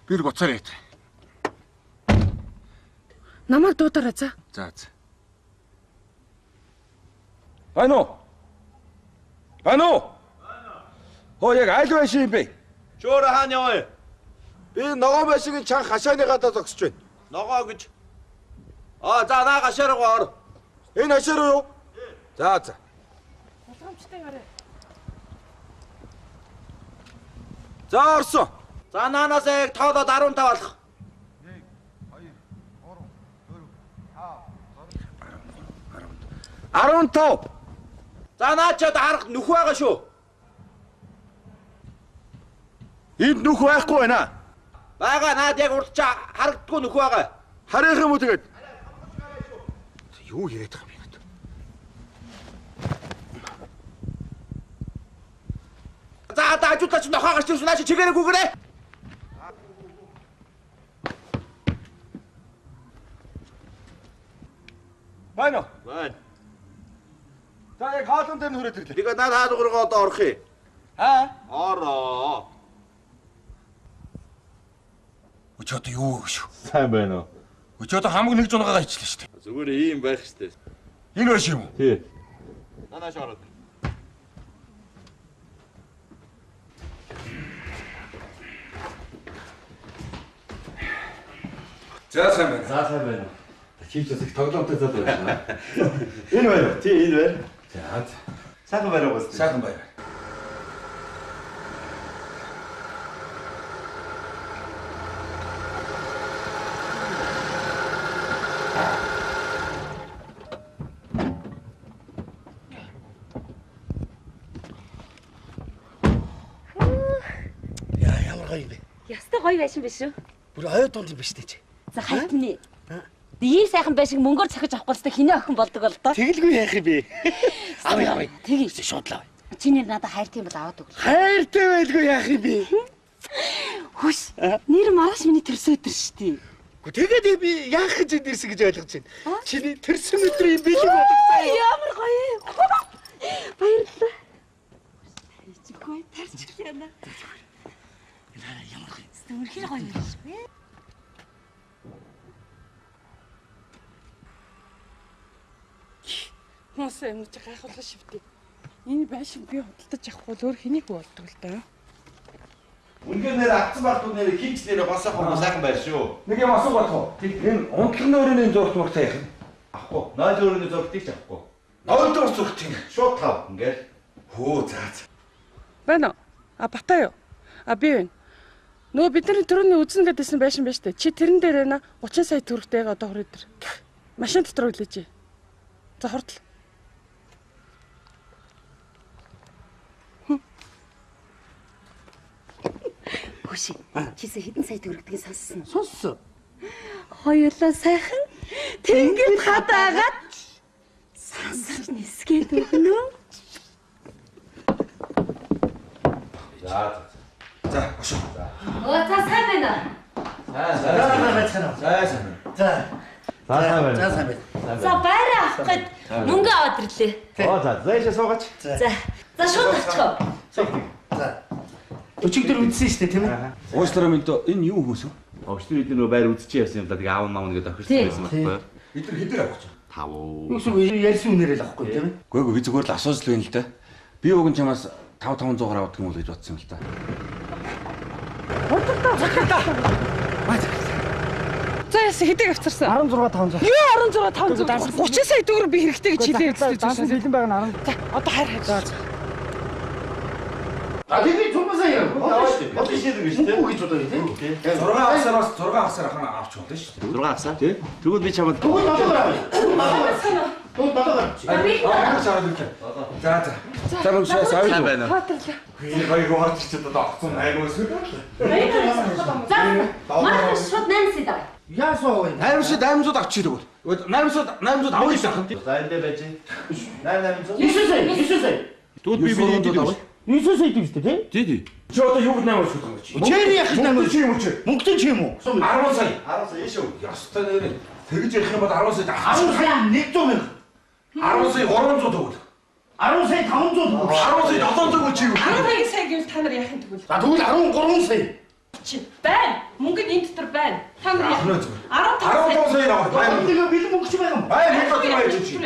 Bir гоцараа. Намайг дуудаарай за. За. Байна уу? Байна уу? Хоо яг аль байшин юм бэ? Чөөрэ хаана яваа? Би ногоо байшингийн чанга хашааны гадаа зогсож байна. Ногоо гэж. За наа гашаар ор. Энэ хашаа руу юу? За. Болгоомжтой гараа. За орсон. За наанаас яг тоолоод 15 болох. 15. За наачаад харах нүх байгаа шүү. Энд нүх байхгүй байна. Бага наад яг урдчаа харагддгүй нүх байгаа. Харих юм уу тэгээд? Юу яриад байгаа юм бэ? За ажуулаач нохоо гарч ирсэн наач чигээрээ гүгэрээ. Байна уу? Байна. За яг хаалган дээр хүрээд ирлээ. Тэгээ наад хаалгаргаа одоо орох юм. Ороо. Өчигд юу гэж шүү? Сайн байна уу? Өчигд хамаг нэг жунгагаа ичлээ шүү дээ. Зүгээр ийм байх штэ. Энэ байш юм уу? Тий. Нааш ороод. За сайн байна. За сайн байна. Чи ч их тоглоомтой зал байна. Энэ байна уу? Тий, энэ байна. За. Сайхан байна уу? Сайхан байна. Ямар гоё юм бэ? Ястай гоё байшин биш үү? Бүр ойд дунд юм биш үү? За хайтны. Ийм сайхан байшиг мөнгөөр цахиж авахгүй л хинээ охин болдог бол доо. Тэгэлгүй яах юм бэ? Авъя. Тэгээ. Шууд л авъя. Чиний надад хайртай юм бол аваад өг. Хайртай байлгүй яах юм бэ? Хүс. Нэр маргааш миний төрсөн өдөр штий. Тэгээд би яах гэж энд ирсэн гэж ойлгож байна. Чиний төрсөн өдөр юм билэг бодогцоо. Ямар гоё. Баярлалаа. Чиггүй тарчих яана. Ямар гоё. Үнэхээр гоё юм шүү. Хүмүүсээ юм чи гайхуулах шивдээ. Энэ байшин би худалдаж авах бол өөр хэнийг болдог л да. Үнгээр нэр авцсан багтууд нэр хинч нэр бас сайхан байр шүү. Нэг юм асуугаад тоо. Энэ унтлагын өрөөний зургт мөртэй яах юм? Авахгүй. Нойл өрөөний зургтыг ч авахгүй. Нойлдор зургт юм. Шууд тав ингээл. Хөө за. Байна уу? Батаа юу? Би байна. Нөгөө бидний төрөний үзнэ гэдсэн байшин байж тээ. Чи тэрэн дээр байна 30 сая төгрөгтэйг одоо хүрээ дээр. Машин дотор үлээж. За хурдл. Хүш. Чисээ хэдэн сая төгрөгдгийг сонссон уу? Сонссон. Хоёулаа сайхан тэнгид хадаагаад сансар нисгээд өгнө. За, ошоо. За сайн байна. За. За сайн байна. За сайн байна. За байраа авах гээд мөнгө аваад ирлээ. За яшаа суугач. За шууд авчихо. За. Өчигдөр үдсэн шүү дээ тийм ээ. Уучлаарай минь доо энэ юу хүмүүс вэ? Огчтөр эдгээр нөгөө байр үзчихээ явсан юм да. Тэгээ аав маав гэдэг охирсон байсан байхгүй юу? Бид нар хэдэр авах гэж? 5. Юу ч ярьсан үнээрээ л авахгүй тийм ээ. Гүйгүй би зүгээр л асууж л байна л да. Би уг нь чамаас 500-500 авах юм уу гэж бодсон юм л да. За яс хэдийг авчирсан? 16,500. Юу 16,500? 30 сая төгрөг би хэрэгтэй гэж хэлээ үзсэн. Дансан бэлэн байгаа нь 10. За одоо хайр. Тэгээд чумсаа яа. Одоо шийдэг гэж тийм. Үгүй гэж бодоо тийм. 6 хасараас 6 хасаар хана авч болно шүү дээ. 6 хасаа тий. Тэгвэл би чамд Тэгвэл батгаар авъя. Батгаар. За. За бүгшээс авъя. сайн байна. Энэ хоёроо хатчих одоо огцон айгуус үү? За маргааш шууд 8 сая даа. Яасоо вэ? 800 авчих ирэг. 800 авах юм. За энэ байж. 800. 9 сая. Тэгвэл би авъя. 9 сая гэдэг үстэй тий? Тий. Чи одоо юу нэмэр шүү дээ. Чээр яах юм бэ? Чи юм чи? Мөнгөтэй чи юм уу? 10 сая. 10 сая шүү. Ястай нэр. Тэгж ярих юм бол 10 сая 10 сая 100 мянга. 10 сая 300 төгрөг. 10 сая 500 төгрөг. 10 сая 700 төгрөг чи юу? 12 сая гэвэл та нар яах юм тэгвэл? За тэгвэл 13 сая. чи байна. Мөнгө энэ дотор байна. Та нар 15 сая авах байна. Тэгээ бэлэн мөнгө ч байгаа юм. Бай нэг бат байж чи.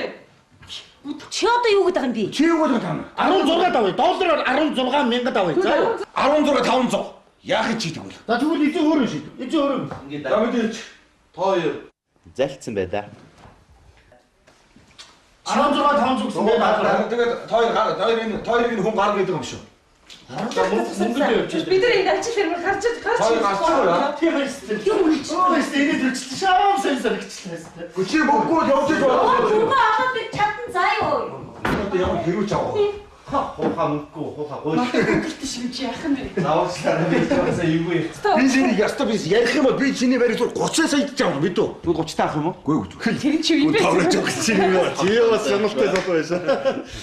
Чи одоо юу гэдэг юм бэ? Чи юу гэдэг юм? 16 давъя. Доллараар 16 мянгад давъя. За юу. 16 500. Яах чи тэгвэл? За тэгвэл эзэн өөрөө шийд. Эзэн өөрөө. Ингээд За мэдээч. тоо юу залцсан бай да. 16 500 гэсэн байна. Тэгээд тойргийн хүн гар гэдэг юм шүү. Мөнгө явчих. бид нар энэ ачил хэрэг гарч Хоёр гарч Тийм ээ. Юу гэж? Оо эстэй энэ төрчлээ. Шаам сэнсэрэгчлээ. Чи бүгд явж байгаа. Мөнгө аваад би чадсан заа юу? Одоо ямар хэрүүч авах. Хууха мөнгөө хууха гоо. гэртэ шиг чи яах юм бэ? Заавчлаараа би чамсаа юу вэ? Би чиний ястаа би ярих юм бол би чиний барыг зүгээр 30 сая идэж байгаа юм бид үү? Тэгвэл 30 таах юм уу? Үгүй Тэр чи юу бэ? тоглож өгч чи юу? Чи бас сонирхолтой зов байсан.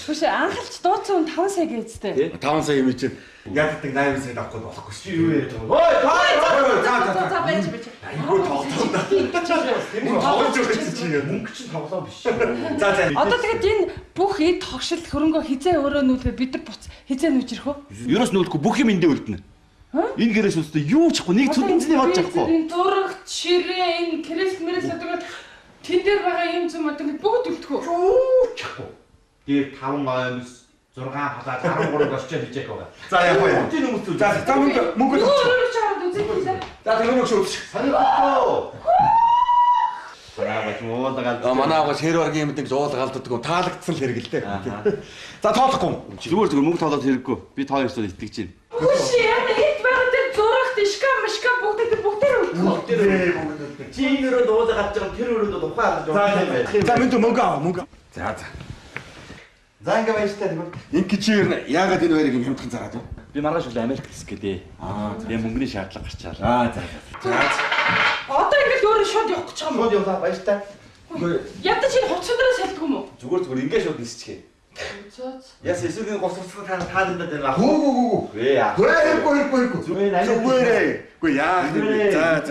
Биш анхалч дууцсан 5 сая гээдтэй. 5 сая юм чинь яддаг 8 сая авахгүй болохгүй чи юу яриад байгаа. Ой, За байж байж. Айгуу тоглоом да. Тоглож өгч чи юу? мөнгө чинь тоглоо биш. За. Одоо тэгээд энэ бүх эд тогшил хөрөнгө хизээ өөрөө нүүлгээ бид нар буц хизээ нүүж ирэх үү? Ерөөс нүүлэхгүй бүх юм эндээ үлдэнэ. Энэ гэрээс үстэй юу чахгүй нэг зүгэнцний хот чахгүй. Энэ дурагт ширээ энэ крест мэрэс гэдэг тэн дээр байгаа юм зүм одоо ингэ бүгд үлдэх үү? Тэр 5 ноёмс 6 халаад 13 орчоо хийжээх байгаа. За яг бай. Өчиг хүмүүс үү? За мөнгө Юу өөрөө чараад үзээ. За тэр мөнгө шүүс. Санахгүй. Санаагач муудагаад. Манай агаас хэр оргийн юм гэдэг жуул галддаг юм таалагдсан л хэрэг л дээ. За тоолохгүй. Зүгээр мөнгө тоолоод хэрэггүй. Би тоо ёстой итгэж чинь. Үгүй яа эд байгаа тэр зурагт ишка бүгд үлдэх. Чи энэ өрөөнд уулаа гадж байгаа тэр өрөөнд ухаа алдаж байгаа юм байна. За мөнгө аваа мөнгө. За. За ингэ байж таа тэгвэл. Инки чи яагаад энэ хоёрыг юм хямдхан зараад вэ? Би маргааш үл Америк хэсгээд. Тэгээ мөнгөний шаардлага гарчаал. За. Одоо ингэж өөрөө шууд явах гэж байгаа юм. Шууд явлаа баяр та. Ядаж энэ хувцсандраа салдгүй юм уу? Зүгээр ингэ шууд нисчихээ. Яс эсвэргийн госцол тааландаа байна. Хөө. Вэ яа. Хөөхгүй. Зүгээр. Үгүй яах вэ? За.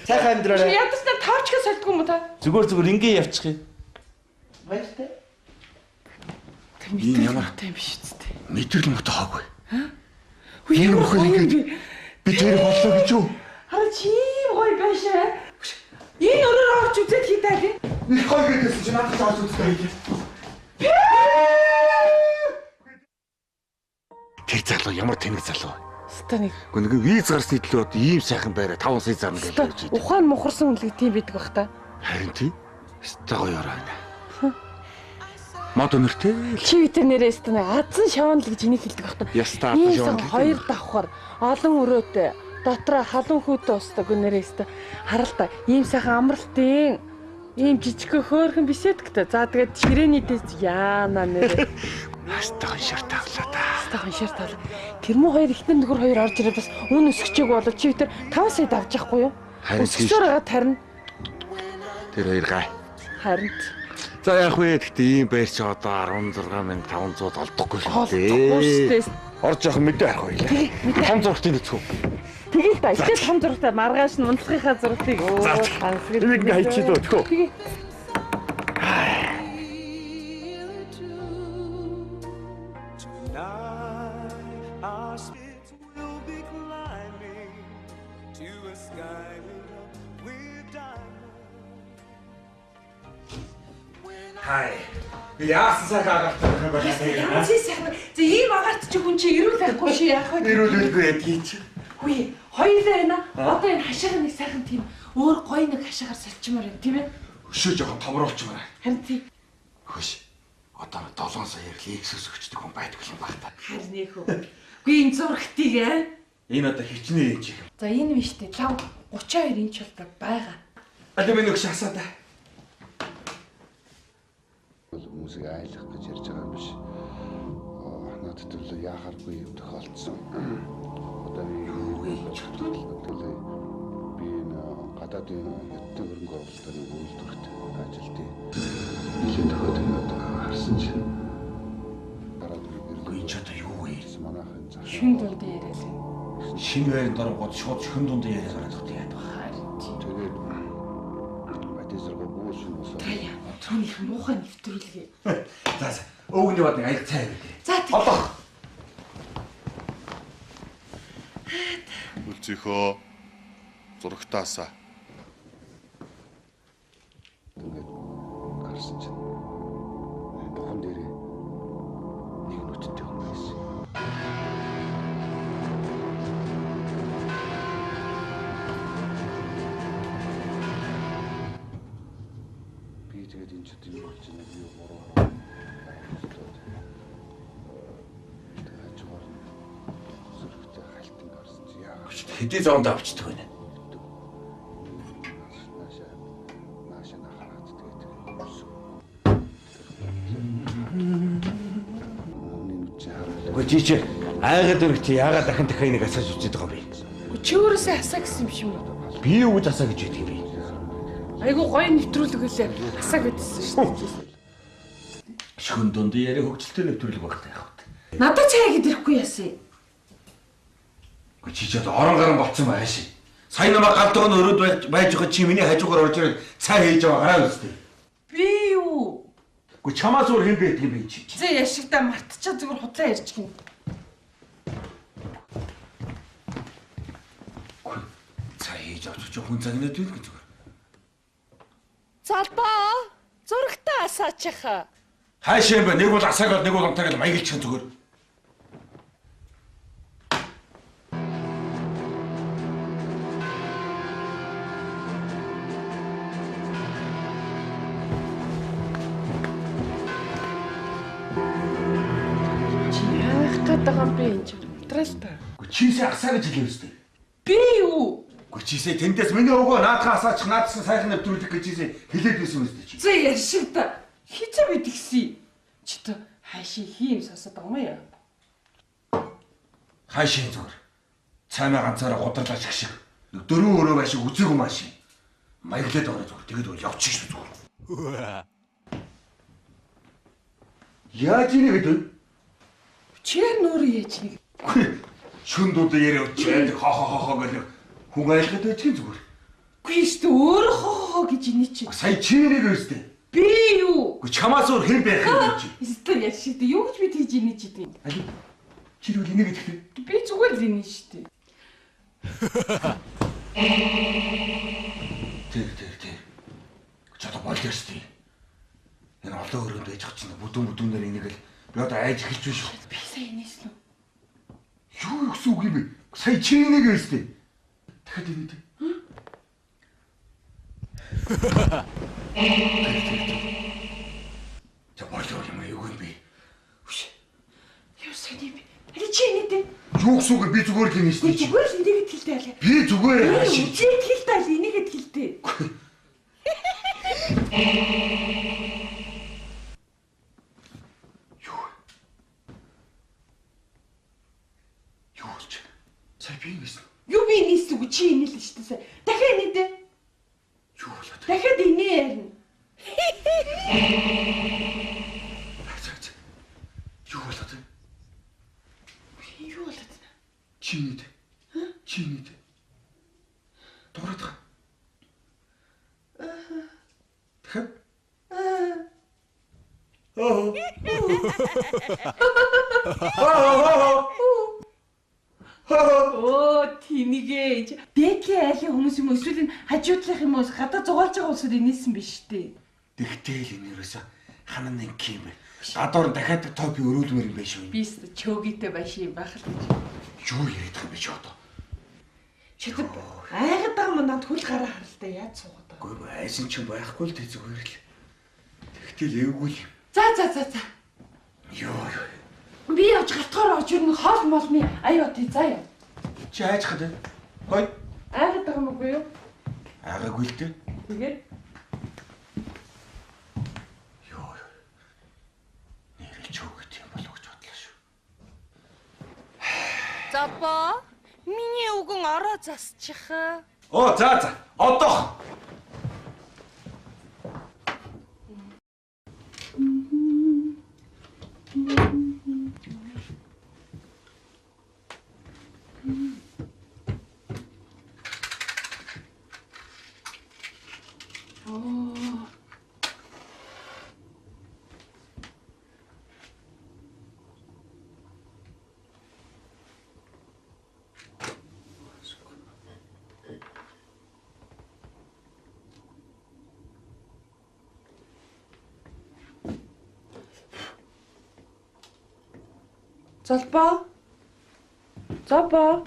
Сайхан амьдраарай. Ядаж та тавчгаа салдгүй юм уу та? Зүгээр ингэ явчих юм. Баяр та. Энэ ямар тийм биш үстэй. мэдрэл мөтө хаагүй. Үгүй ямар гоё юм бэ? Би тэр боллоо гэж юу? Хараа чи гоё байшаа. Энэ өрөөр орч үзээд хийдэг. Их гоё гэдсэн чи надад зааж үздэг. Тэр залуу ямар тэнэг залуу. Станик. Гэхдээ нэг виз гарсны төлөө ийм сайхан байраа 5 сая зарна гэж хэлж байна. Ухаан мухарсан үнэлэг тийм бидэг бах та. Харин тий. Өстой гоё ороо байна. Мод өнөртэй. Чи ветеринарээс тань азан шаван л гэж энийг хэлдэг бах та. Ястаа азан шаван гэдэг. Хоёр давхар олон өрөөтэй дотроо халуун хүүтэй устдаг нэрээс та харалта ийм сайхан амралтын ийм жижиг хөөрхөн бисэдэгтэй. За тэгээд ширээний дэс яана нэр. Хастаа шар тавлаа да. Хастаа шар тавлаа. Тэр муу хоёр ихнэр нөхөр хоёр орж ирээд бас үн өсгчээг бол чи тэр 5 сая давж яахгүй юу? Өсгчөөр байгаа тарина. Тэр хоёр гай. Харин. За яах вэ? Гэхдээ ийм байр чи одоо 16500 олдохгүй шүү дээ. Орж явах мэдээ харах байлаа. Том зургтын дэцгүү. Тэгэл та ихтэй том зургтай маргааш нь унтлахынхаа зургтыг энийг ингээ хайчид өтгөө. Хай. Би яасан сайхан агаартай байх юм байна. Яа чи сайхан. За ийм агаарт чи хүн чи ирүүл байхгүй ши яах вэ? Ирүүлэлгүй ядгий чи. Үгүй хоёулаа байна. Одоо энэ хашаага нэг сайхан тийм өөр гоё нэг хашаагаар салчмаар байна тийм ээ? Өшөө жоохон томруулчмаар. Харин тийм. Хөш. Одоо 7 саяар л X-с өгчдөг хүн байдаг юм баг та. Харин нэх үү. Үгүй энэ зургтыг аа. Энэ одоо хичнээн юм. За энэ биш үү? Лав 32 инч болдог байгаа. Алюминий өгш хасаа та. Хүмүүсийг айлах гэж ярьж байгаа юм биш. Надад төлөө яахааргүй юм тохиолдсон. Одоо юу гэж бодлоо. Би энэ гадаадын хятадын хөрөнгө оруулалтын үйлдвэрт ажилтны нэлийн тохиолдолд харсан чинь дараа нь ч одоо юу вэ? Манайхан цааш Шүн дунд яриад. шинэ байранд оргоод шууд шүн дунд яриад гараад яад байна. тэгээд бадисрго бууш юм уу? Таяа. Түүнийх муухай нэвтрүүлгээ. За өвгний бод нэг аяг цай байв. За Одоо Үлцихөө зурагтаасаа. Тэгээд гарсан чинь бухан дээрээ нэг нүдтэй хүн байсан. Би тэгээд энэ ч юм болж байна би буруу. Хэдий зоонд авчдаг байна. Наашаа нахараад тэгээд Гэхдээ чи айгаад өрөх чи яагаад дахин энийг асааж үзээд байгаа юм бэ? Чи өөрөөсөө асаа гэсэн юм шиг үү? Би юу гэж асаа гэж хэлдэг юм бэ? Айгу гоё нэвтрүүлэг үлээ асаа гэдсэн шүү дээ. Шүн дунд яриа хөгжилтэй нэвтрүүлэг багтаа яах вэ? Надад цай гэдрэхгүй яасан. Чи ч орон гарan болцсон байгаа ши. Сайн намайг галдгаа нь өрөөд байж байгаа чи миний хажуугаар орж ирээд цай хийж байгаа гараа үстэй. Би юу? Гэхдээ чамаас өөр хэн байдаг юм бэ чи? Зэ яшигтаа мартчихаа зүгээр худлаа ярьж гин. Цай хийж авч хүн загнаад байна гэж зүгээр. Залбаа. Зурагтаа асаачихаа. Хаашаа юм бэ? Нэг бол асаагаад нэг бол унтаагаад маягалчих зүгээр. Тагаан би энэ тралта. Чийсээ асаа гэж хэлээ үстэй. Би юу? Чийсээ тэндээс миний өвгөө наадхаа асаачих наадсан сайхан нэвтрүүлэх гэж чийсээ хэлээд байсан үстэй чи. Зэ яшигта. Хизээ бид гисэн. Чи та хаашаа хийм сасаад байгаа юм яа? Хаашаа зүгээр. Цаймаа ганцаараа гударлаач гэх шиг. Нэг дөрөв өрөө байшиг үзээгүй маш юм. Маяглаад ороо зүгээр. Тэгээд бол явчих шүү зүгээр. Яаж ийм гэдэг? Чи нөр яаж нэг шүн дууд яриа өчээд хоо гэх хүн айлхад байж гин зүгээр. Үгүй шүү дээ өөр хоо гэж энэ чи. Сая чи нэрийг өстэй. Би юу? Гэхдээ чамаас өөр хэн байх юм бэ чи? Эсвэл яаж шүү дээ юу гэж би тийж инеж идэв. Чи юу энийг гэхдээ? Би зүгээр л инеж шүү дээ. Тэр. Чата болж штий. Энэ олон өрөөнд байж байгаа чинь бүдүүнээр энийг л би одоо айж эхэлж байна шүү. Би сая инээсэн үү? Юу гэсэн үг юм бэ? Сая чи энийг өстэй. Дахиад инээд. За болоо юм юу юм бэ? Үш. Юу сэний би? Эли чи инээд. Юу гэсэн үг би зүгээр л инээсэн чи. Зүгээр л инээгээд хэлтэй аль. Би зүгээр хаашаа. Чи хэлтэй аль инээгээд хэлтэй. Сая би инээсэн. Юу би инээсэн үг чи инээлэн шүү дээ. Дахиад инээдэ. Юу болоод? Дахиад инээ ярина. Юу болоод? Юу болоод байна? Чи инээд. Чи инээд. Дураад байгаа. Дахиад. Оо тэнийгээ дэкэ айлын хүмүүс юм эсвэл хажуудлах юм уу гадаа зугаалж байгаа улсууд инээсэн биш үү? Тэгтэл энэ ерөөсө ханан нэг юм бэ. Гадуур дахиад топи өрүүлмээр юм биш үү? Би ч чөөгийтэй байш юм байх л гэж. Юу яриад байгаа юм бэ чи одоо? Чөтөв айгаад байгаа манд хөл гараа харалтай яаж суугаад байгаа. Үгүй айсан ч байхгүй л тэг зүгээр л. Тэгтэл эвгүй юм. За. Йоо. Би явж галтгаар орж ирнэ хоол молны аяа тий заа яа. Чи айжхад байна. Хой. Айгаад байгаа юм уу юу? Агаагүй л дээ. Тэгээд Йоо. Нэрээ чөөгт юм болов гэж бодлоо шүү. Запа миний үгэн ороо засчих. Оо за. Одоо. Залбаа. Залбаа.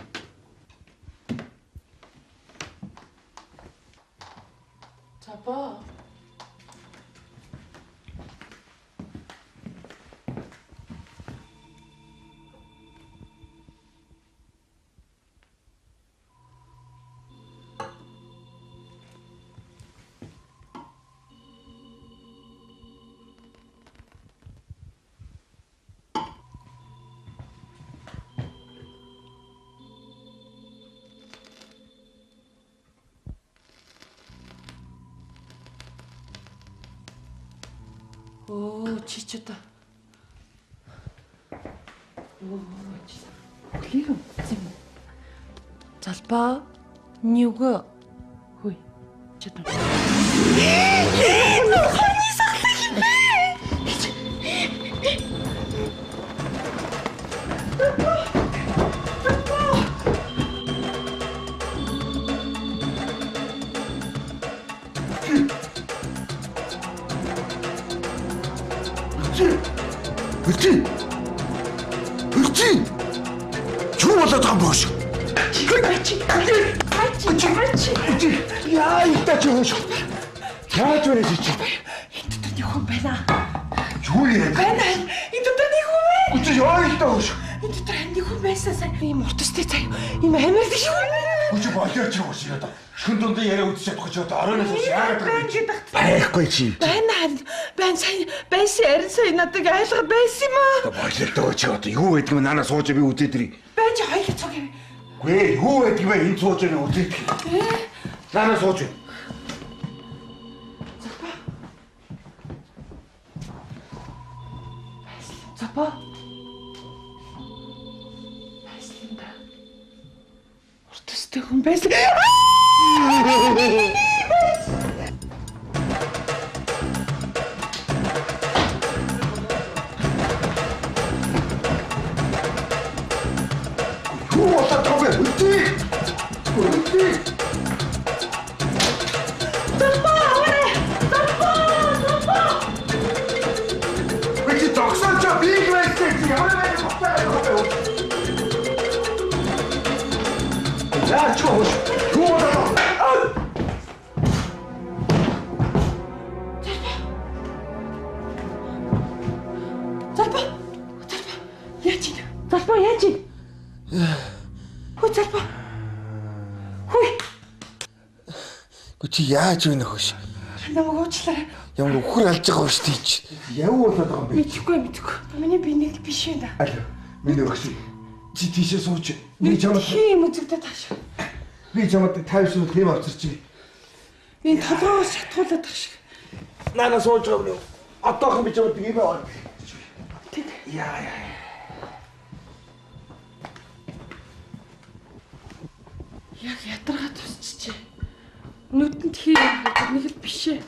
Залбаа. Оо, чи ч одоо. Оо, чи. Хлийг юм. Залбаа. Нүгөө. Хүй. Чи одоо. Хани сахлах юм бэ? Үрчи! Чуу болоод байгаа юм боош? Яа, идэ чи хөөш. Яаж вэ чи? Энд дотор нэг хүн байна. Юу яриад? Байна. Энд дотор нэг хүн байна. Үгүй яа идэ хөөш. Энд дотор нэг хүн байсан сайн. Ийм уртастай цай. Ийм амир дэг шүү. Үгүй болоо чи хөөш яа. Шүн дунд яриа үзэж чадахгүй ч одоо оройноос ус яагаад байгаа юм? Байхгүй чи. Байна. Байна сайн. Байсан арин сайн надад айлгад байсан юм аа. Болоо дөө чи одоо юу гэдэг юм нанаа сууж би үзээд ирий. Байж хоёул цог юм. Гүй юу гэдэг вэ энэ сууж би үзээд ирий. Нанаа сууж. Запа. Байсланда. Уртастай хүн байсан. Юу болоод байгаа вэ? Үгүй. Запа, аваарай. Запа. Чи тогсооч бийг байсан чи ямар байх вэ? Яа ч хөөш. Юу болоо? Запа. Яаж ийн? Запа яаж ийн? Хөө запа. Хүй. Гү чи яаж вэ нөхөш? Намайг уучлаарай. Ямар өхөр алж байгаа шүү дээ чи. Яв болоод байгаа юм бэ? Мэдхгүй. Миний би нэг биш юм да. Аль. Миний өгсөн. Чи тийшээ сууч. Би чамд Хин үзэгдээд тааш. би чамд тайвшруулах юм авчирч. Энэ толгоос шатгуулаад тах шиг. Нана сууж байгаа юм. Одоохон би чамд ийм аа. Тэг. Яа. Яг ядаргаа тусчихжээ. Нүдэнд хий нэг л биш ээ.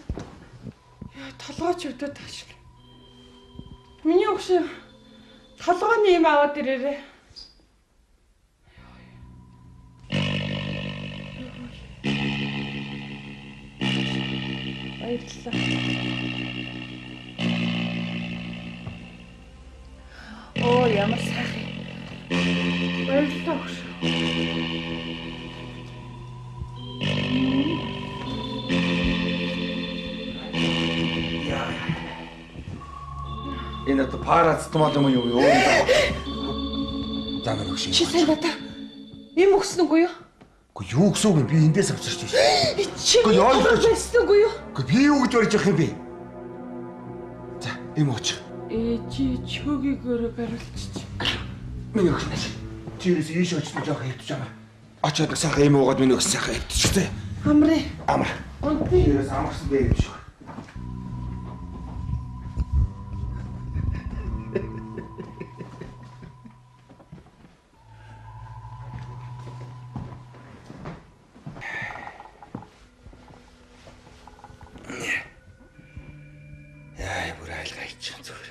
Яа толгойч өдөө тааш. Миний өгшөө толгойн юм аваад ирээрээ. Баярлалаа. Оо ямар сайхан. Баярлалаа өгшөө. Энэ одоо парацетамол юм юу? За нэг өгшин. Чи сайн надаа юм өгсөн үгүй юу? Гэхдээ юу гэсэн үг би эндээс авчирч байна. Чи Гэхдээ ойлгож байсан үгүй юу? Гэхдээ би юу гэж барьж явах юм бэ? За, юм уучих. Чи чөөгийгөөрөө барилчиж. Миний өгсөн. Чи юусэн ийш очсон жоох хэвтэж байгаа. Очоод сайхан юм уугаад миний өгсөн сайхан хэвтчихтэй. Амрын. Амар. Унтъя. Юусэн амарсан бэ юм шиг. Яа, бүр айлгаач зүгээр.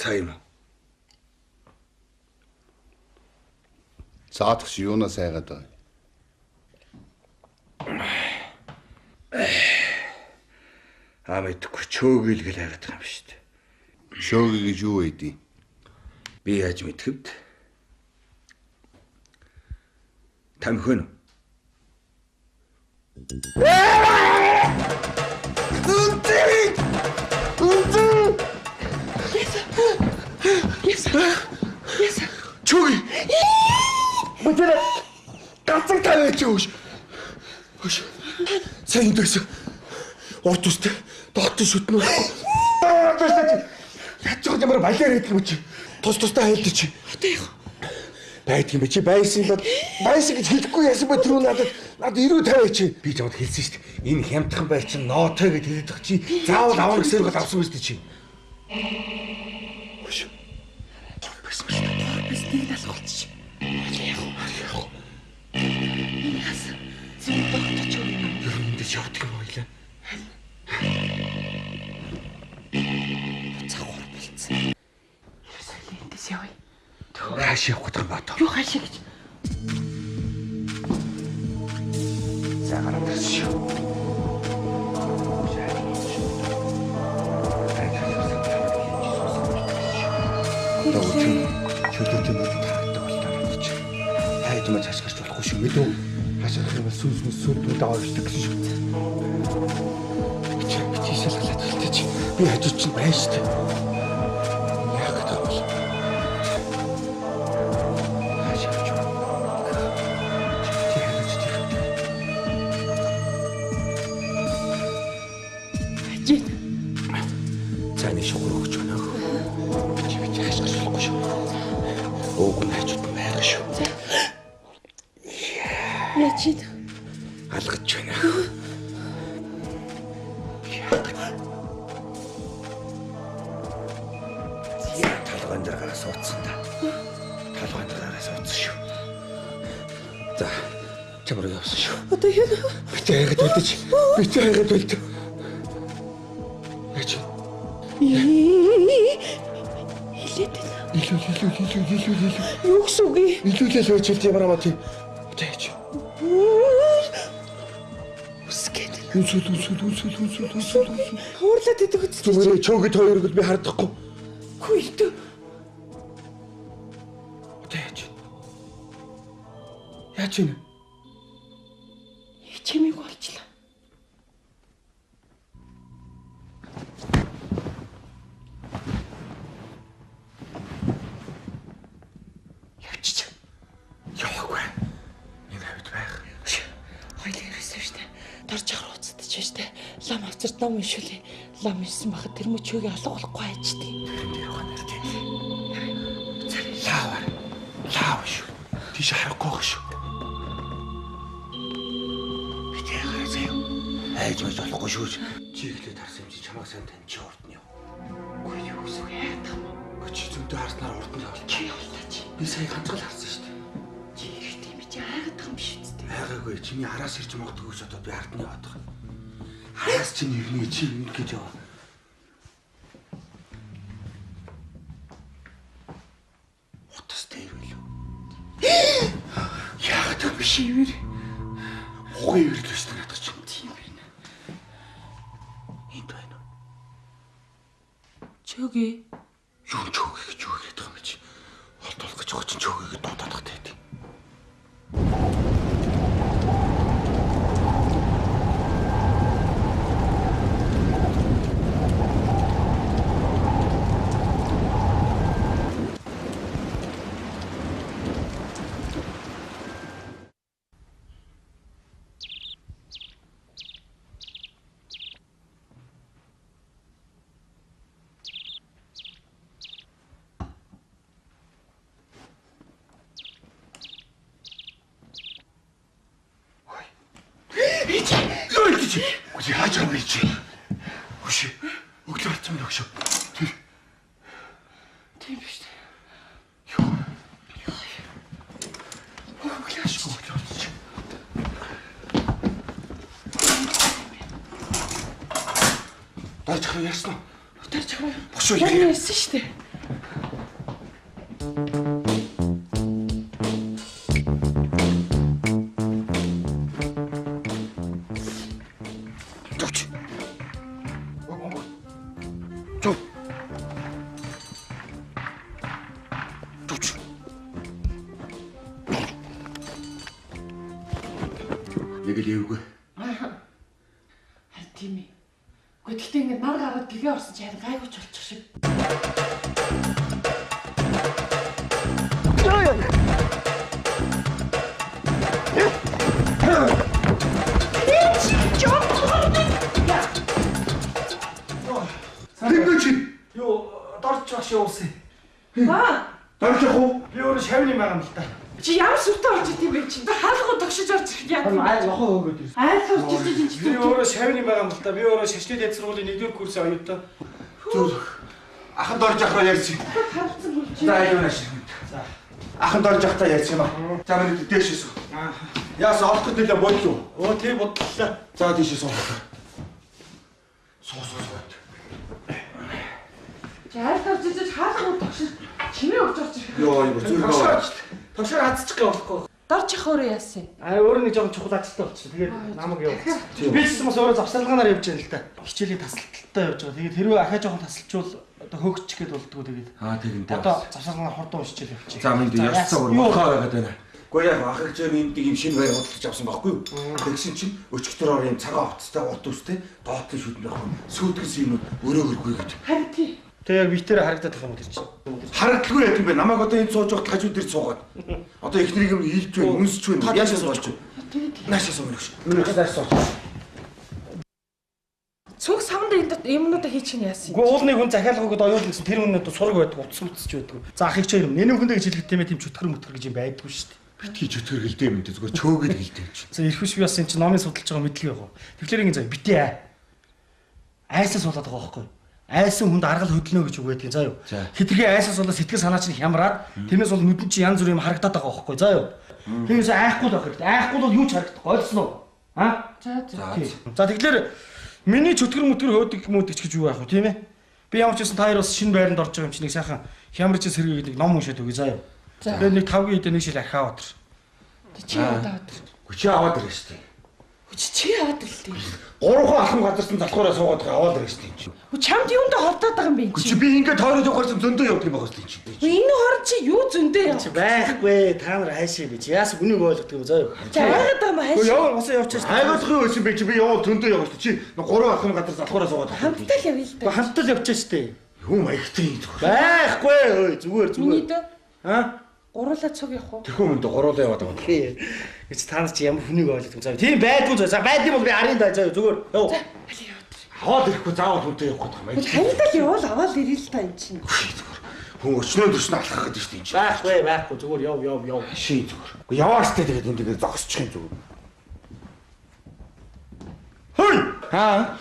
Сайн юм уу? Саадагч юунаас айгаад байгаа? Мэдгүй чөөгийлгэл хайгаад байгаа юм шүү дээ. Шөөги гэж юу байдیں۔ Би яаж мэдхэвд? Тамхин. Чөөгий. Мөдөр ганцхан тавьж өгш. Хөш. Сайн дэвсэн. Урд үстэй. Доот шүтнүү. Яаж ч ямар балиар гэдэг юм чи. Тустай хайлт чи. Одоо яах? Байдаг юм чи байсан бол байсан гэж хэлэхгүй яасан бэ түрүү надад 90-50 чи. Би чамд хэлсэн шүү дээ. Энэ хямдхан байр чин ноотой гэж хэлээд байгаа чи. Заавал авах гэсэн бол авсан мэт чи. Хөш. Байсан шүү дээ. Бас нэг талх болчих. Яах вэ? Яас. Зөв тогтож юу юм. Ер нь эндээс явдаг юм ойлаа. Цагуур болцсон. Ясаа эндээс явъя. Хаашаа явах гэдэг юм баа. Юу хаашаа гэж? Цагаараа шүү. Чөлөөтэй нэг таардаг болтоо гэж. Хайд маа цааш гарч болохгүй шүү мэдүү. Хашаах юм бол сүлдүүд аваарчдаг гэсэн шүү. Бичээсэл халаад хэлтэй чи. Би хажууд чинь байна шүү дээ. Яах гэдэг юм бол. Хашаач. Чи хажууд чи. Хажууд. Цааны шугар өгч байна. Би хашаа гарч болохгүй шүү. Өөг нь хажууд байгаа шүү. Яа чи алгаж байна. Талган дээр суудсан да. Талган дээр суудсан шүү. За чамраг явсан шүү. Одоо яа? Би тайгаад үлдэж. Би тайгаад үлдэж. Яач. Илээд. Илүү. Юу гэсэн үг юм? Илүүлэл байж л ямар амаа тийм. Тэйч. Үсгээд. Үсэл. Хуурлаад идэг үст. Зүгээр чөөгд хоёрыг л би хардахгүй. Хүйт. Тэйч. Яач юм? Чимиг болчлаа. Явчих. Явахгүй. Энэ хавьд байх. Хоёул ирсэн шүү дээ. Дорж ахар уцдаж штэ. Лам авцарт ном ишүүлээ. Лам ирсэн бахад тэр мөчөөгийн алга болохгүй хайчдээ. Тэр дээр ухаан нэртэй. Лав шүү. Тийш харахгүй байх шүү. Би тэрхээ заяа. Айж мэж болохгүй шүү. Чиглээ тарсан юм чи чамайг сайн таньчих урд нь яв. Үгүй юу гэсэн яа. Чи зүйдээ харснаар урд нь явал чи явлаач. Би сая ганцхан харсан шүү дээ. Чи ихтэй би чи хайгаад байгаа юм биш үү? Хайгаагүй чиний хараас ирж магадгүй гэж одоо би ард нь яваад байгаа. Хараас чинь ирнэ чи юу гэж яваа. Утастай ирвэл. Яагаад юм биш юм бэ? Ухаан ирэл өстө надад чинь тийм байна. Энд байна уу? Чөөгий. Юу чөөгий гэж юу гэдэг юм бэ чи? Холт болох гэж байгаа чинь чөөгийг дуудаад байгаа гэдэг. Үгүй яаж байгаа юм чи? Үгүй өглөө алцсан байх шүү. Тийм биш. Юу? Өглөө ашгүй болчих. Дарж хараа яасан уу? Дарж хараа. Бошоо яасан шүү дээ. Яг л эвгүй. Харин тийм ээ. Гэхдээ гэхдээ ингээд нар гараад гэлээ орсон чи харин гайвууч болчих шиг. Тэгвэл чи Юу дорч багш явуулсан. Аа, дорж явах уу? Би өөрөө шавны байгаа юм л та. чи ямар сүртэй орж идэв бэ чи? Хаалгуу тогшиж орж ирэхэд яа гэв? Айл вахаа өгөөд ирсэн. Айл орж ирж энэ чи. Би өөрөө шавны байгаа юм л та. Би өөрөө шашны дэд сургуулийн 1-р курсын оюутан. Зүр. Ахан дорж явах ярьж. Харалцсан бол чи. За аюунаа шиг. За. Ахан дорж явахдаа ярьж юм аа. За миний дээшээс. Яасан олох гэдэг л бодлоо. Оо тий бодлоо. За дээшээс суу. Суу. Айл орж иж хаалгуу тогшиж чимээ өгч орж ирэхэд. Йоо юу зүрх. Тошоор хацчих болохгүй. Дорж их өөрөө яасан. Өөрөө нэг жоохон чухал ажилтай болчихсон. Тэгээд намайг явуулсан. Би ч бас өөрөө завсарлагаараа явж байгаа л та. Хичээлийн тасалттай явж байгаа. Тэгээд хэрвээ ахаа жоохон тасалчвал одоо хөөгч гээд болдгоо тэгээд. Тэгэнтэй. Одоо завсарлагаар хурдан уншчихэл явчих. За минь яссан урмахаа байгаад байна. Гэхдээ яг ах хэмжээ минь юм шинэ байр худалдаж авсан байхгүй юу? Тэгсэн чинь өчигдөр юм цагаан хувцастай урт үстэй доотлын шүдэн байхгүй. Сүйтгэс юм өрөө хөргүй гэж. Харин тий. Тэгээ яг битээр харагдаад байгаа юм уу тэр чинь. Харагдaltaгүй яа юм бэ? Намайг одоо энэ сууж явахад хажууд дээр суугаад. Одоо ихнийг юм хилж байна, үнсэж байна. Яашаа сууж байна? Наашаа сууж байна. Миний хадаас сууж. Цүг савнд юмнуудаа хийчих нь яасан. Гэхдээ уулны хүн захиалгыг оюулна гэсэн тэр үнэд сураг байдаг, утас утасч байдаг. За ах их ч юм. Нэнэ хүндээ гэж хэлэхэд тийм ээ тийм чөтгөр мөтгөр гэж юм байдгүй шүү дээ. Битгий чөтгөр гэлдээ юм дээ зүгээр чөөгөл гэлдээ юм чи. За эрхвш би бас энэ чинь номын судалж байгаа мэдлэг яг. Тэгэхээр ингэ заа битээ айсаа суулаад байгаа байхгүй. Айсан хүнд аргал хөдлөнө гэж үг байдгийг заа юу. Хитрхи айсаас болоо сэтгэл санаа чинь хямраад тэрнээс бол нүдэн чинь янз бүр юм харагдаад байгаа байхгүй заа юу. Тэгээс айхгүй л байх хэрэгтэй. Айхгүй бол юу ч харагдахгүй ойлгосноо. Аа? За тэгэхээр миний чөтгөр мөтгөр хөөдөг мөдөг гэж юу байх вэ тийм ээ? Би ямар ч байсан та хоёр бас шинэ байранд орж байгаа юм чи нэг сайхан хямрч сэргийг нэг ном уншаад өгье заа юу. Тэгээд нэг 5 гийн нэг шил архиа өдр. Чи яваад. Хүчээ аваад ирэх шүү дээ. Чи яваад ирлээ. Гурван алхам газарсан залхуураа суугаад байгаа аваад ирэх шүү дээ. Чамд юундаа холдоод байгаа юм бэ Чи чи? би ингээд тойроод явахсан зөндөө явдаг юм байгаа шүү дээ. Энэ хорон чи юу зөндөө яа? Чи байхгүй та нар хайшаа би чи яас үнийг ойлгох юм заа юу. Чи айгаад байгаа юм хайш. Яваа госоо явчих. Айгуулах юм байсан би чи би явал зөндөө явах шүү. Чи гурван алхам газар залхуураа суугаад байгаа. Хамтдаа л явъя л да. Хамтдаа явчих штэ. Юу маягтай юм зүгээр. Байхгүй ой зүгээр Миний зүгээр. дөө Аа? гуруулаа цуг явах уу? Тэхүү мэндэ гуруулаа яваад байгаа. Тий. Гэвч та нар чи ямар хүнийг ойлгох юм заа. Тийм байдгүй заа. За байдсан бол би харин даа заа зүгээр. Яв. Аваад ирэхгүй заавал хүнтэй явах гэдэг юм. Харилдаа л явал аваад ирэл л та энэ чинь. Хүн өчнөө төснө алхах гэдэг шүү дээ. Байхгүй зүгээр яв. Ший зүгээр. Уу явааш тэ тэгээд энэ тэгээд зогсчих юм зүгээр. Хөөе. Аа.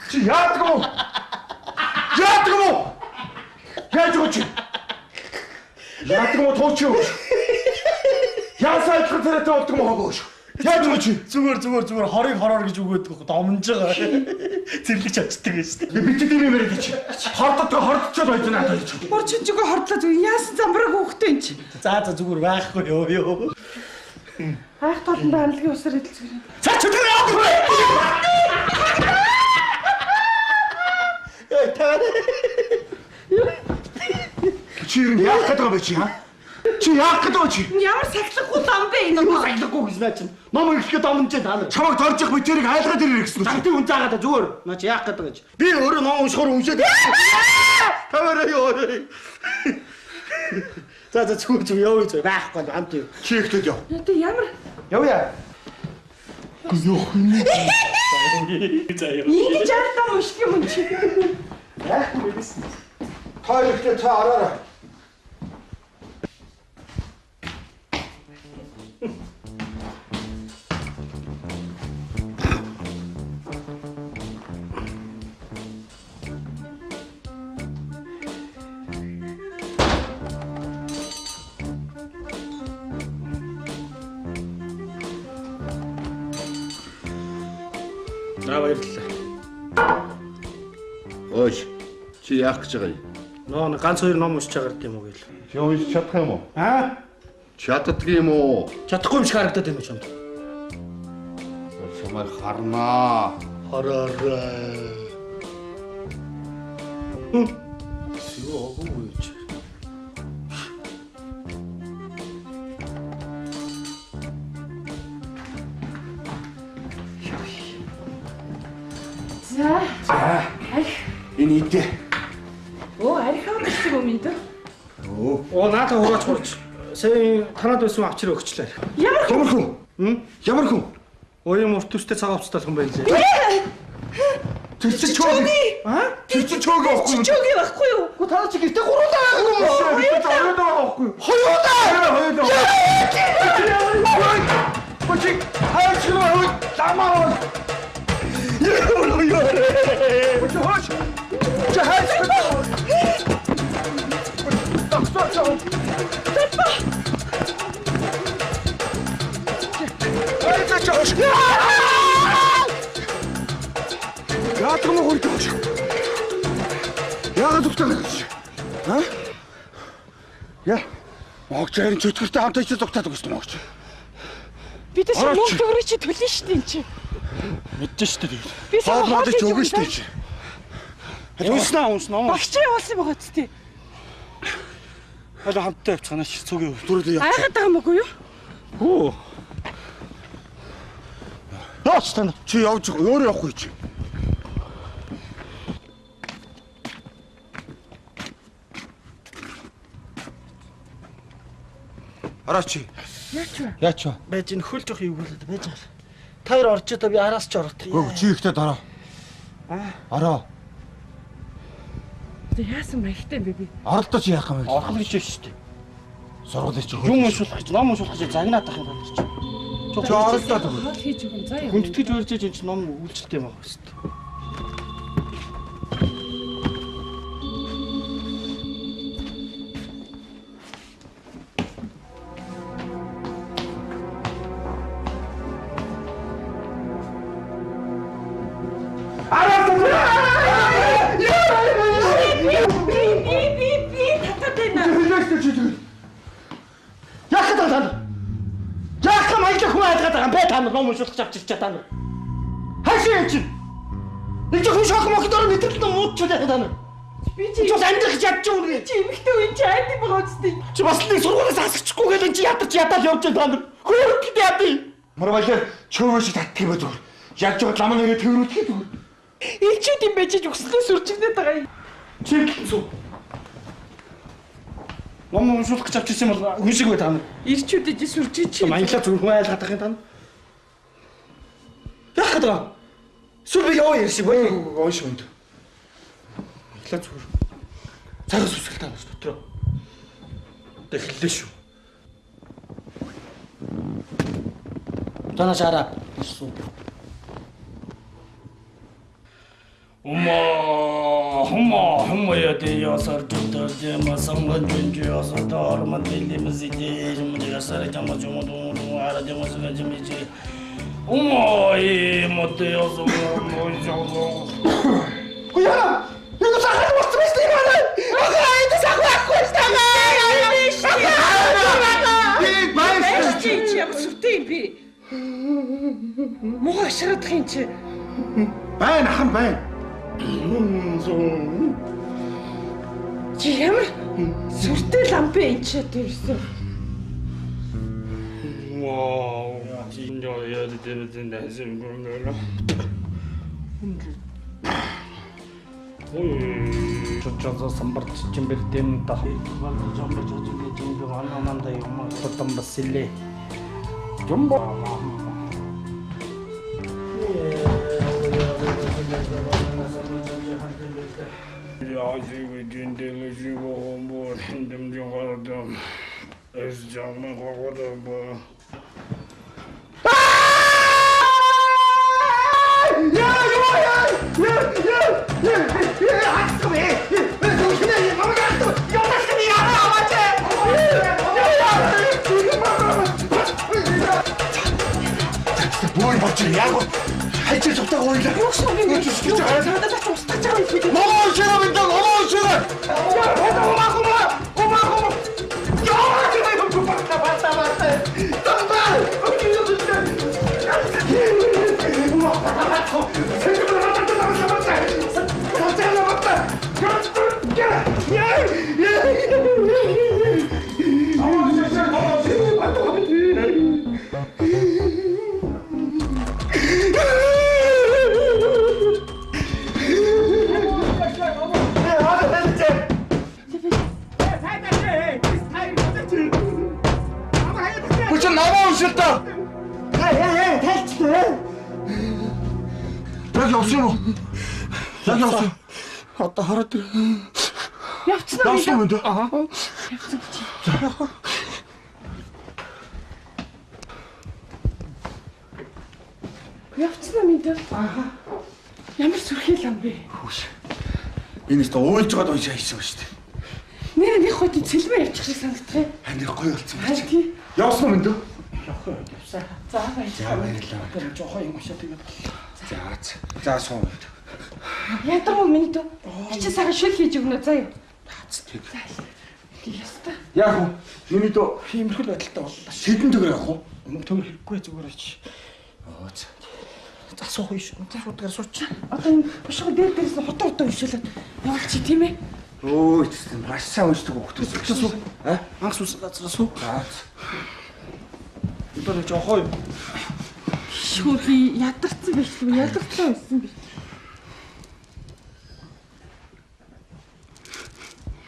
Чи яадаг юм? Яадаг юм? Яаж өгч? Яадаг юм тооч юу? Яасаа их зэрэг болдог юм хогоош. Яаж өгч? Зүгээр хорыг хороор гэж үгөөдөг домнож байгаа. Зэрлэгч очдөг юм шүү дээ. Би ч тийм юм яриад чи. Хордчиход байж надад чи. Бор чичгөө хордлоо зүг яасан замбраг хөөхтэй энэ чинь. За зүгээр байхгүй ёо. Хайх толондоо амлагийн усаар эдэлцгэрээ. За чөтгөр яадаг вэ? Яа таа. Чи юм яах гэдэг юм бэ чи хаа? Чи яах гэдэг вэ чи? Ямар сахилахгүй лам бэ энэ Юу нөө? сахилахгүй гэж наа чинь. Ном ихгээ домнож та нар. Чамайг дорж явах битэрийг айлгаад ирэх гэсэн үг. Зантыг хүн заагаад зүгээр. Наа чи яах гэдэг гэж. Би өөрөө ном уншихоор уншаад. Таваараа ёо. За зүгээр явъя зөө. Байхгүй хамт юу. Чи ихтэй яв. Тэ ямар Явъя. Гүөх юм. ингэж айлтаа мушг юм чи. Яахгүй байсан. Та ихтэй та араараа. За баярлалаа. Ой. Чи яах гэж байгаа юм? Нөө ганц хоёр ном уншиж байгаа юм уу гээл. Чи уншиж чадах юм уу? Аа? Чаддаг юм уу? Чадахгүй юм шиг харагдаад байна чамд. Чамайг харнаа. Хараарай. Сүүгөө үуч. За. Энэ идэ. Оо, арихаа биш юм энэ. Оо наадаа хураач хурж. Сая танад байсан авчир өгчлээ. Ямар хүн? Ямар хүн? Оюун урт төстэй цагаан хувцтай хүн байлээ. Тэр чинь чөөг. Аа? Тэр чинь чөөг авахгүй. Чөөг байхгүй юу? Гү таа чи гэртээ гуруулаа байгаа юм уу? Хоёудаа авахгүй. Бочи хайч руу ламаа. Бочи хаш. Бочи хайч. Стоп. Яадаг юм хурд гэж. Яагаад зүгтээ гэж? Аа? Яа. Могч харин чөтгөртэй хамтаа чи зүгтаадаг гэсэн могч. Бид ч мөнгө төгрөг чи төлнө шүү дээ энэ чи. Мэдэж штэ тийм. Би сая Надад ч өгнө шүү дээ чи. Унснаа. Багч явуулсан байгаа ч тий. Хала хамтаа явцгаанаач цугийн Түрүүлээ яа. Айгаад байгаа мөгүй юу? Хөө. Наач тань. Чи явж өөрөө явахгүй чи. Араач. Яач вэ? Байж энэ хөл жоох юу болоод байж байгаа. Та хоёр орж одоо би араас ч орот. Гөө чи ихтэй дараа. Араа. Тэ яасан маягтай бэ би? Оролдож яах юм бэ? Орох гэж байна шүү дээ. Сургууль чи Юм уншуулах, ном уншуулах гэж загнаад ах юм байна чи. Чи оролдоод байгаа. Хоол хийж өгөн заа яа. Хүндэтгэж урьж энэ чи ном үйлчлэлтэй юм аа хэвээр. Яах маягтай хүн айдгаад байгаа юм бэ та нар ном уншуулах авчирч чадаа. Хашаа юм чи. Нэг жоохон шок мокдор мэдрэлт муудчихлаа та нар. Би чи Чи амьдрах чадчих юм уу? чи эмхтэй үн чи айд байгаа үстэй. Чи бас нэг сургуулиас асчихгүй гэдэг чи ядарч ядаад явж байгаа та нар. Хөөрөг гэдэг яа би. Марвалер чөөвөө шиг татдаг юм ба зүгээр. Яаж жоо лам нэрээ тэрүүлдэг зүгээр. Илчүүд юм байж өгслөө сүрчигдээд байгаа юм. Чи хэлсэн. Ном уншуулах гэж авчирсан бол хүн шиг бай та нар. Ирчүүд иж сүрчиж чи. Маягтай зөв хүн айлгаад байгаа юм та нар. Яах гэдэг вэ? Сүр би яваа ярь шиг бай. Оош хүнд. Маягтай зүгээр. Цагаас үсгэл та нар дотроо. Тэ хэллээ шүү. Танаа шараа. Ирсэн. Humma ya de yasar tutar de masamla dönce yasar da arma dilimizi de şimdi yasar cama cuma doğru ara de masaka cimici. Humma mutlu yazım olacağım. Kuyana! Yunus sakın bastım isteyim bana! Haydi sakın koştama! Байж чи чи ямар сүртэй юм би. Муу аширадах юм чи. Байна хан байна. Чи ямар сүртэй лам бэ энэ чи тэрсэн. Wow, 진짜 여자 때문에 내심 그런가? ой 저저 самбарт чимбэрдэм та хавал жамбар жожиг жимбэ анаманда юм тотом басиле жумба я живу дендele живу бо хиндем жогордом эс жаман гогодом бо Ой, бачи, яг хайчил цогтойгоо ойлаа. Юу гэсэн юм бэ? Надад ч устгах гаргаж байгаа юм шиг. Намаа уушаа мэдээ, намаа уушаа. Хүч намаа уушаа та. Тайлцлаа. Яг явсан уу? Яг явсан. Одоо хараад Явцсан уу? Явсан юм даа. Явцсан чи. Явцсан юм даа. Ямар сүрхий лам бэ? Энэ ч уйлж байгаа уншаа хийсэн ба шүү дээ. Нэр нэг хойд цэлмээ явчих шиг санагдах юм. Хань гоё болсон ба. Харин тий. Явсан юм даа. За баярлалаа. тэр жоохон юм ашаа тэгээд. За суун. Ядаруу минь дөө. Чи сага шил хийж өгнө заяа. Яста. Яг уу. Миний дөө Иймэрхүү байдалтай боллоо. сэдэн төгөр явах уу? Төмөр хэрэггүй зүгээр чи. За суух юм шүү. Шуудгаар сууч. Одоо энэ бушиг дээрээс нь хотоо өвшөөлөд явуулчих тийм ээ. Өө тийм маш сайн уншдаг хөлтөөс. Суу. Анх суусан газар суу. Тэр жоохон Шүүхий ядарсан биш үү? Ядарсан байсан биш.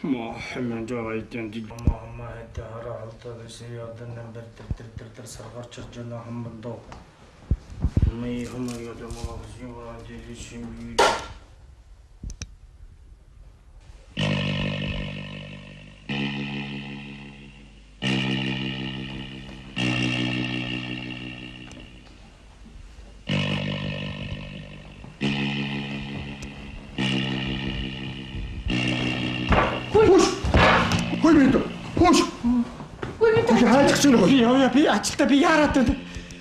Мохаммед жааитэн ди Мохаммед хараад сэядан нэмбэр тэр саргарч жана хамбандоо. Ми хэмээг ямаа зингаа дижишим. Хөөе минь дөө. Хөөш. Хайчих чинь нөхөө. Яа би ажилдаа би яарад байна.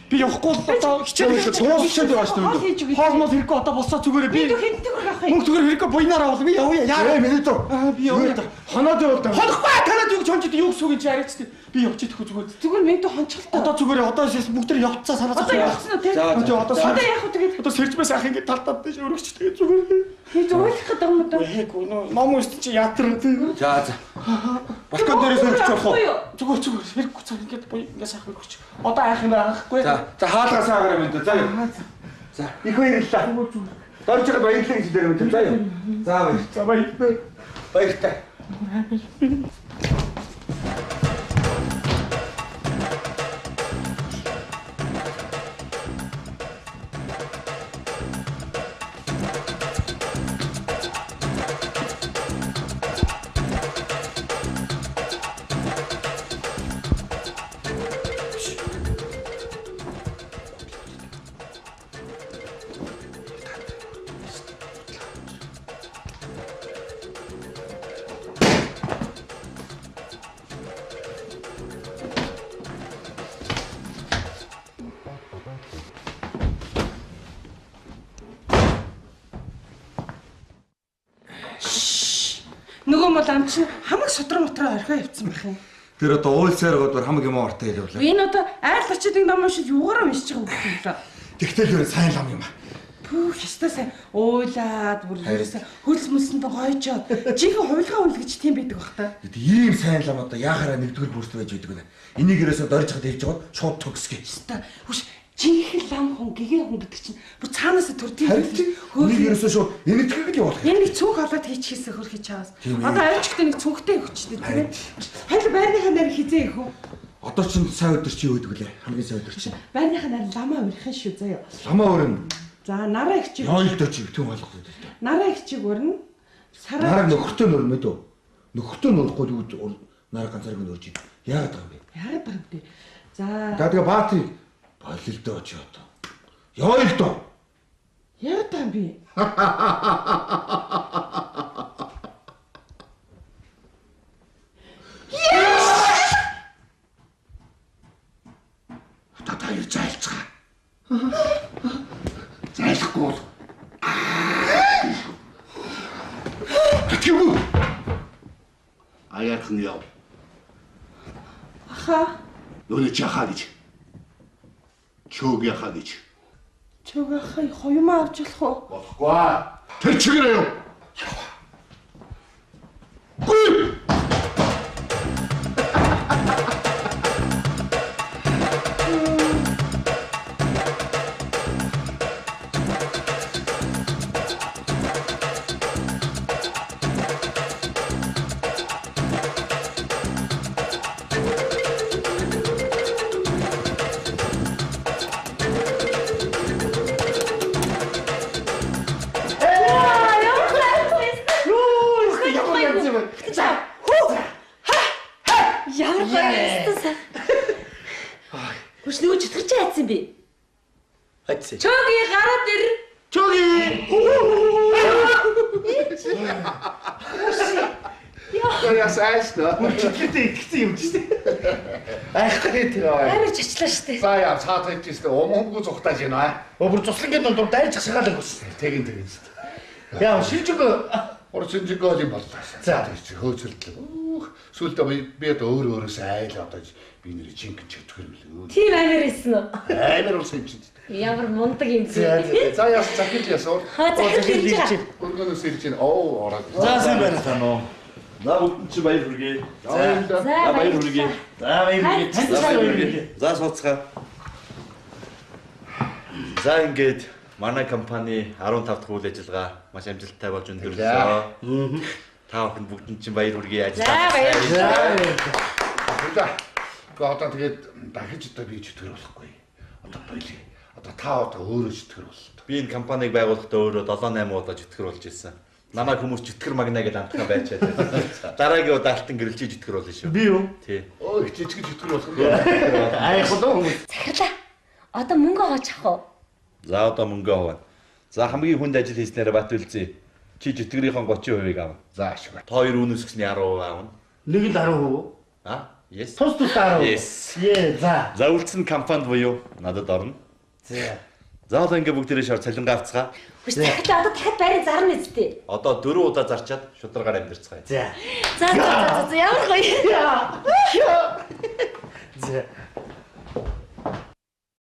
Би явахгүй л одоо хичээл Туусчаад яваа шүү дээ. хоолмол хэрэггүй одоо босоо зүгээр би Хинтэг байх юм. мөнгө зүгээр хэрэггүй буйнаараа бол би явъя яа. Минь дөө. Би явъя. Ханаад явал та. Хонохгүй танад юу чончид юу гэсэн үг гэж яриач тий. Би явчих тэгэхгүй зүгээр. Зүгээр минь дөө хончголтой. Одоо зүгээр одоо бүгд тэр явцаа санаад Одоо явсан уу те? Одоо Одоо яах вэ тэгээд? одоо сэржмээс ах ингэ талтаад тийш өргөч тэгээд зүгээр. Би зөвлөх гэдэг юм уу? Хээгүй ном үст чи ятар тий. За. Балкон дээрээс өргөж явах уу? Зүгээр хэрэггүй цаг ингэ буй ингэ сайхан өргөч. Одоо айх юм аахгүй. За хаалгаа саагараа минь дөө. За юу. За их баярлалаа. Дорж байгаа баярлалаа гэж дээр минь дөө. За юу. За баяр. За баяр. Баяртай. Нөгөө мол ам чинь хамаг содроо мотроо орхио явцсан байх юм. Тэр одоо уйлсаар гоод хамаг юм ортой хэлвлээ. Энэ одоо айл очиодын ном шиг юугаараа уншиж байгаа юм бэ? Тэгтэл юу сайн лам юм аа. Пүү хэвээ сайн уйлаад бүр ерөөсө хөлс мөсөнд гойжоод жинхэнэ хувилгаа үйл гэж тийм байдаг бах та. Ийм сайн лам одоо яхаараа нэгдүгээр бүрт байж байдаг вэ? Энийг ерөөсө дорж хад хэлж байгаа шууд төгсгөө. Хэвээ хүш жинхэнэ лам хүн гэгэн хүн гэдэг чинь бүр цаанаасаа төрдгийг Энийг ерөөсө шууд энэтхэг л явуулах. Энэ нэг цүнх олоод хийчихээсээ хөрхий чаас. Одоо авчигтай нэг цүнхтэй өгчтэй тийм ээ. Харин байрныхаа нэр хизээ их үү? Одоо ч сайн өдөр чи юу гэдэг вүлээ? Хамгийн сайн өдөр чи. Байрныхаа нэр ламаа өрхөн шүү заяа. Ламаа өрн. За нараа их чиг. Ёйлдоо чи битүүн болох үү? Нараа их чиг өрнө. Нараа нөхөртөө нөр мэдөө. Нөхөртөө нөрөхгүй юу нараа ганцаараа нөрж ийн. Яагаад байгаа юм бэ? Яагаад байгаа юм бэ? За. Тэгээ баатрийг болилдоо чи одоо. Ёйлдоо. Яагаад байгаа юм бэ? Одоо юу зайлж байгаа? Зайлахгүй бол. бурхан яв. Аха. Өнөө чи хаа гэж. Чөөг яхаа гэж. Чөөгөө хай хоёумаа авч болох уу? Болохгүй. Тэр чигээрээ яв. Гүй. Ямар гоё юм. Хүч нөгөө чөтгөрч хайцсан би. Хайцсан. Чөөгийн гараад ир. Яа сайшна. Чиглэлтэй итгэсэн юм чинь. Айхтарээ тэр аа. Амар чачлаа штэ. За яа цаад хийжтэй өмгөө зүхтааж байна. Өөр цуслангийн дунд дайж хасгаалаа гүс. Тэгин. Яа шилжиг Орчинжиг гол юм боллоо. За тэр чи хөөцөлдлөө. Сүүлдээ би өөрөөсөө айл одоо би нэр жинхэнэ чөтгөр мөлөө. Тийм амар исэн үү? Амар улсын юм чинь. Ямар мундаг юм За бэ? яас захил ясуу. Захил хийж байгаа. Өргөнөөс ирж байна. Оо ороод. За сайн байна таа нөө. За бүгд чи баяр хүргэе. За баяр хүргэе. За баяр хүргэе. За баяр хүргэе. За сууцгаа. За ингээд манай компани 15 дахь үйл ажиллагаа маш амжилттай болж өндөрлөө. Та бүхэнд бүгдэнд чинь баяр хүргэе. За баяр. За. Одоо тэгээд дахиж одоо би чөтгөр болохгүй. Одоо болий. Одоо та одоо өөрөө чөтгөр боллоо. Би энэ компанийг байгуулахдаа өөрөө 7-8 удаа чөтгөр болж ирсэн. Намайг хүмүүс чөтгөр магна гэж амтхан байчаад. Дараагийн удаа алтан гэрэлчий чөтгөр болно шүү. Би юу? Тий. Өө их жижиг чөтгөр болох юм. Айхлаа хүмүүс. Захирлаа. Одоо мөнгө аваач ах уу? За одоо мөнгө аваа. За хамгийн хүнд ажил хийснээр бат үлзээ. Чи чөтгөрийн 30% авна. За ашиг. Та хоёр үүнээс гэсний 10% авна. Нэг л 10%. А? Yes. Тус 10%. Yes. За. За үлдсэн компанид буюу надад орно. За. За одоо ингээ бүгдээрээ шар цалингаа авцгаа. Хүч захирлаа одоо дахиад байрыг зарна үсттэй. Одоо 4 удаа зарчаад шударгаар амьдэрцгаая. За. За ямар гоё. За.